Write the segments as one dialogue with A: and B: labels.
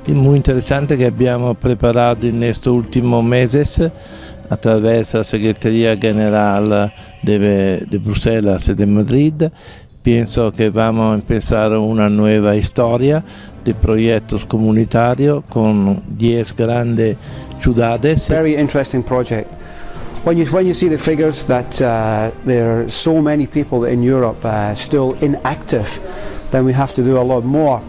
A: muy interesante que abbiamo preparato en estos últimos meses a través de la Secretaría General de Bruselas y de Madrid. Pienso que vamos a empezar una nueva historia de proyectos comunitarios con 10 grandes ciudades.
B: Very interesting project. When you see the figures that there are so many people in Europe still inactive, then we have to do a lot more.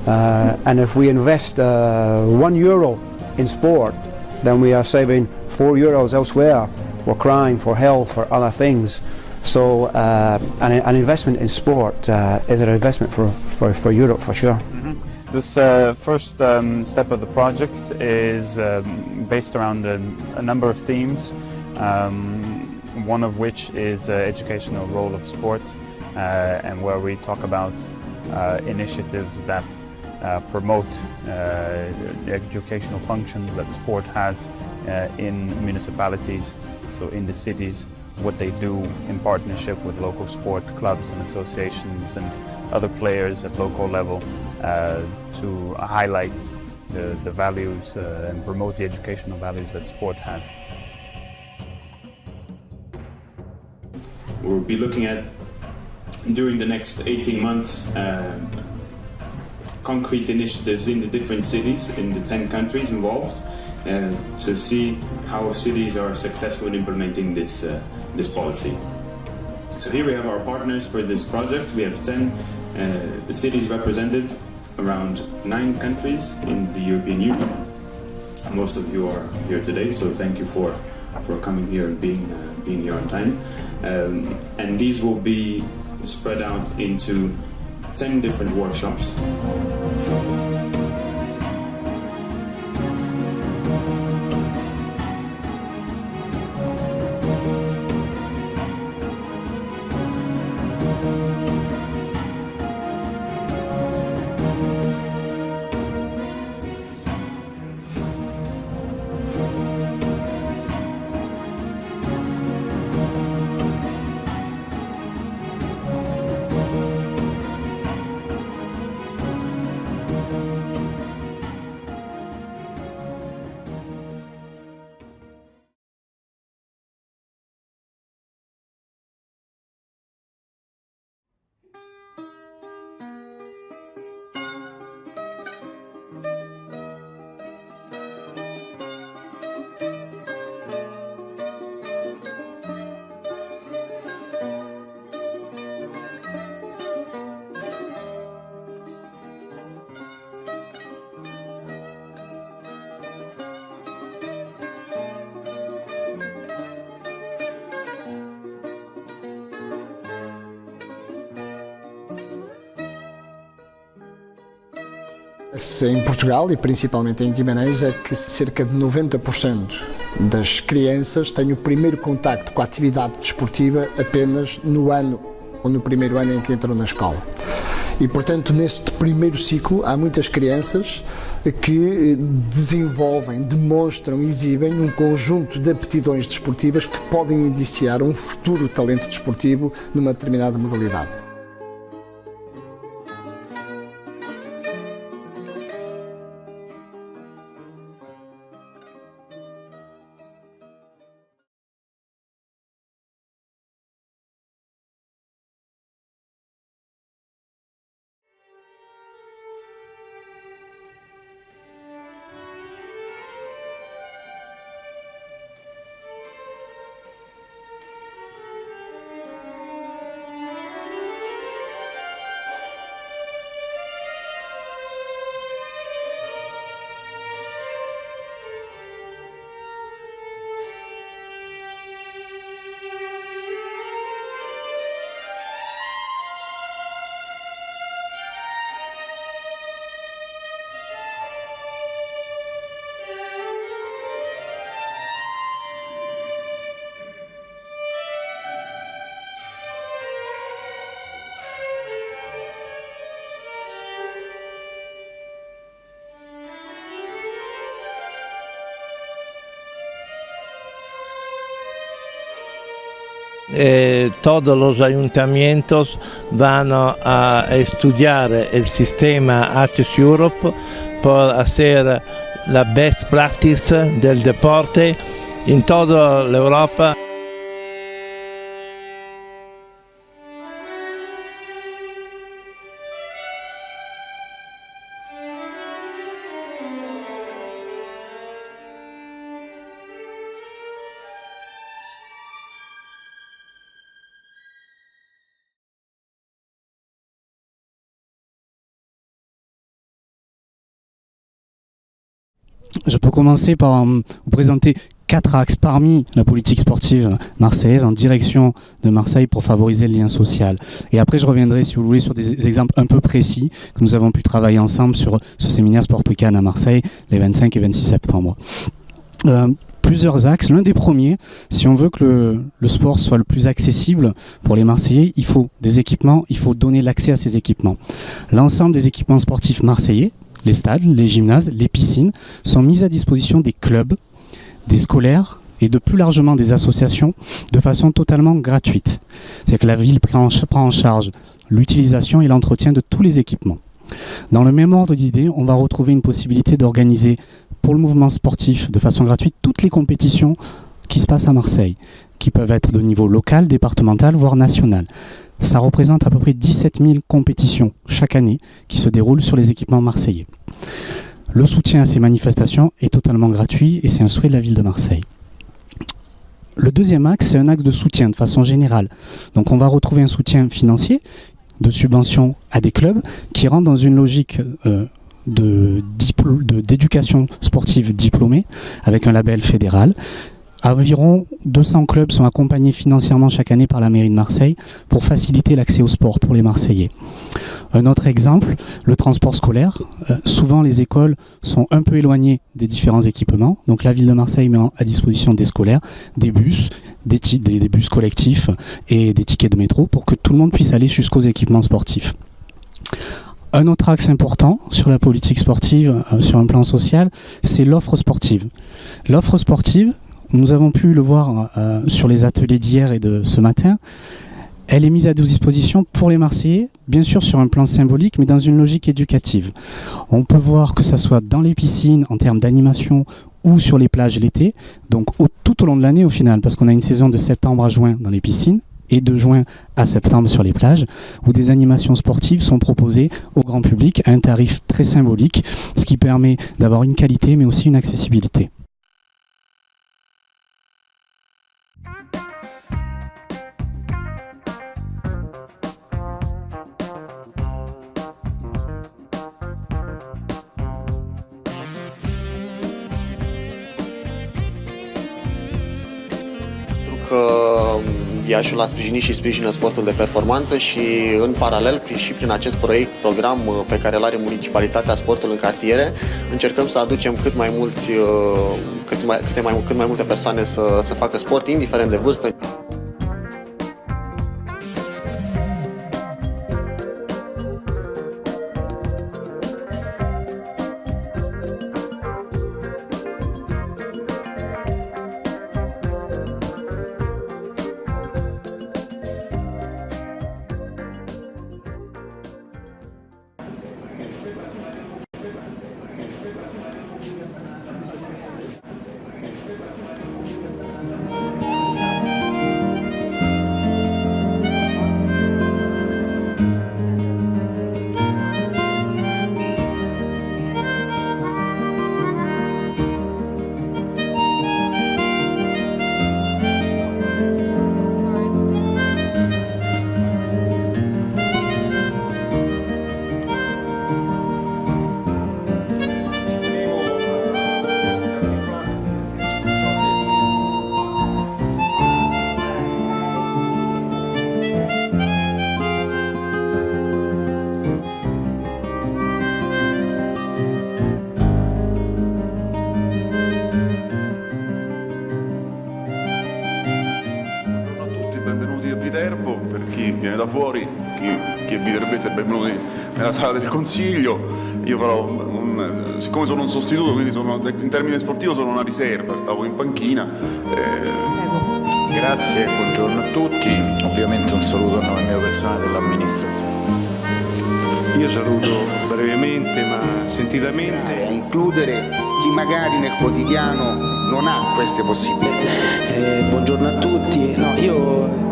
B: And if we invest €1 in sport, then we are saving €4 elsewhere for crime, for health, for other things. So an investment in sport is an investment for Europe for sure.
C: Mm-hmm. This first step of the project is based around a number of themes, one of which is educational role of sport, and where we talk about initiatives that promote the educational functions that sport has in municipalities, so in the cities, what they do in partnership with local sport clubs and associations and other players at local level to highlight the values and promote the educational values that sport has.
D: We'll be looking at, during the next 18 months, concrete initiatives in the different cities in the 10 countries involved to see how cities are successful in implementing this policy. So here we have our partners for this project. We have 10 cities represented around 9 countries in the European Union. Most of you are here today, so thank you for coming here and being here on time. And these will be spread out into 10 different workshops.
E: Em Portugal e principalmente em Guimarães é que cerca de 90% das crianças têm o primeiro contacto com a atividade desportiva apenas no ano ou no primeiro ano em que entram na escola. E, portanto, neste primeiro ciclo há muitas crianças que desenvolvem, demonstram, exibem um conjunto de aptidões desportivas que podem indiciar um futuro talento desportivo numa determinada modalidade.
A: Todos los ayuntamientos van a estudiar el sistema Access Europe por hacer la best practice del deporte en toda Europa.
F: Je peux commencer par vous présenter 4 axes parmi la politique sportive marseillaise en direction de Marseille pour favoriser le lien social. Et après, je reviendrai, si vous voulez, sur des exemples un peu précis que nous avons pu travailler ensemble sur ce séminaire Sport Weekend à Marseille les 25 et 26 septembre. Plusieurs axes. L'un des premiers, si on veut que le sport soit le plus accessible pour les Marseillais, il faut des équipements, il faut donner l'accès à ces équipements. L'ensemble des équipements sportifs marseillais, les stades, les gymnases, les piscines, sont mis à disposition des clubs, des scolaires et de plus largement des associations de façon totalement gratuite. C'est-à-dire que la ville prend en charge l'utilisation et l'entretien de tous les équipements. Dans le même ordre d'idées, on va retrouver une possibilité d'organiser pour le mouvement sportif de façon gratuite toutes les compétitions qui se passent à Marseille, qui peuvent être de niveau local, départemental, voire national. Ça représente à peu près 17 000 compétitions chaque année qui se déroulent sur les équipements marseillais. Le soutien à ces manifestations est totalement gratuit et c'est un souhait de la ville de Marseille. Le deuxième axe, c'est un axe de soutien de façon générale. Donc on va retrouver un soutien financier de subvention à des clubs qui rentrent dans une logique d'éducation sportive diplômée avec un label fédéral. Environ 200 clubs sont accompagnés financièrement chaque année par la mairie de Marseille pour faciliter l'accès au sport pour les Marseillais. Un autre exemple, le transport scolaire. Souvent les écoles sont un peu éloignées des différents équipements. Donc la ville de Marseille met à disposition des scolaires, des bus, des bus collectifs et des tickets de métro pour que tout le monde puisse aller jusqu'aux équipements sportifs. Un autre axe important sur la politique sportive, sur un plan social, c'est l'offre sportive. L'offre sportive, nous avons pu le voir sur les ateliers d'hier et de ce matin, elle est mise à disposition pour les Marseillais, bien sûr sur un plan symbolique, mais dans une logique éducative. On peut voir que ça soit dans les piscines en termes d'animation ou sur les plages l'été, donc tout au long de l'année au final, parce qu'on a une saison de septembre à juin dans les piscines, et de juin à septembre sur les plages, où des animations sportives sont proposées au grand public à un tarif très symbolique, ce qui permet d'avoir une qualité mais aussi une accessibilité.
G: Iașiul a sprijinit și sprijină sportul de performanță și în paralel și prin acest program pe care îl are municipalitatea Sportul în cartiere, încercăm să aducem cât mai multe persoane să facă sport, indiferent de vârstă.
H: Viene da fuori, chi è viterbese è benvenuti nella sala del Consiglio. Io farò siccome sono un sostituto, quindi in termini sportivo sono una riserva, stavo in panchina.
I: Grazie, buongiorno a tutti. Ovviamente un saluto a nome mio personale dell'amministrazione.
J: Io saluto brevemente ma sentitamente.
K: A includere chi magari nel quotidiano non ha queste possibilità.
L: Buongiorno a tutti. No, io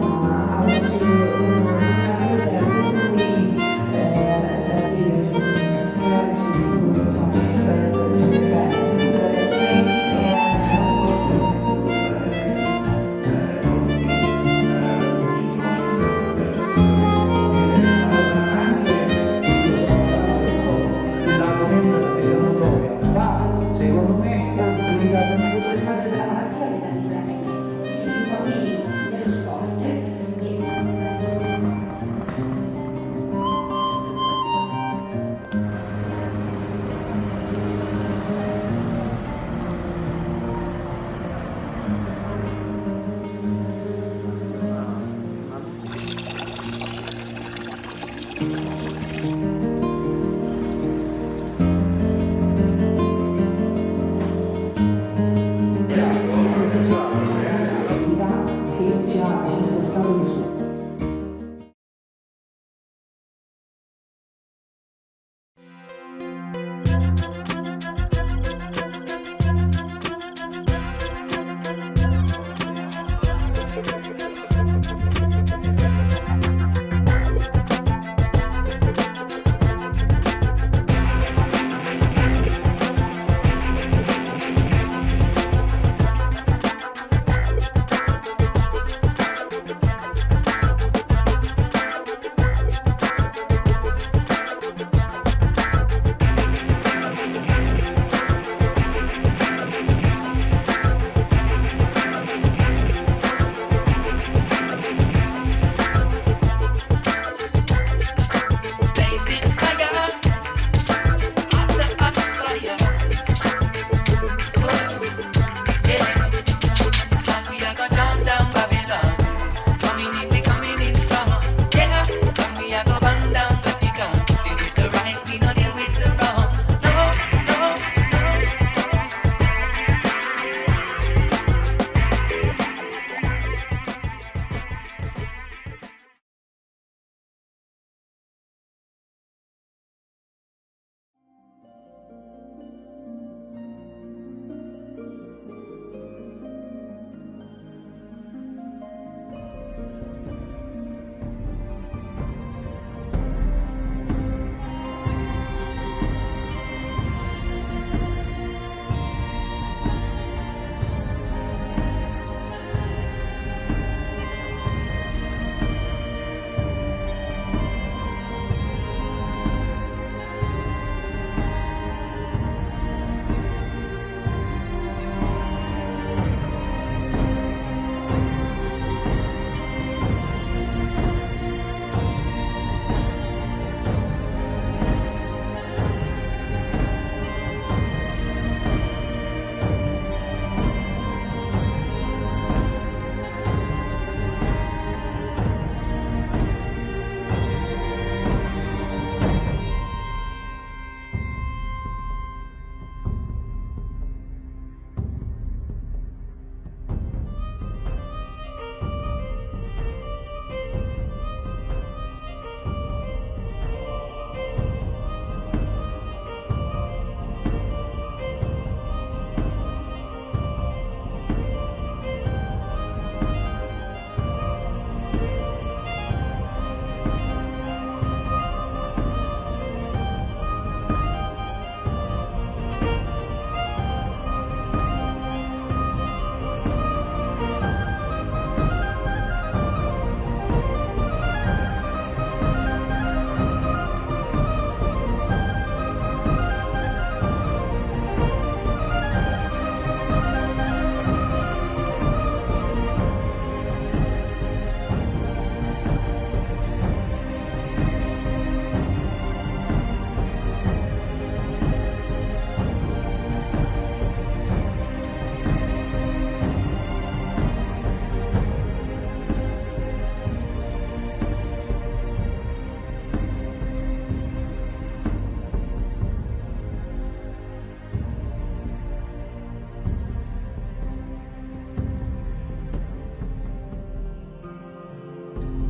M: Ciao.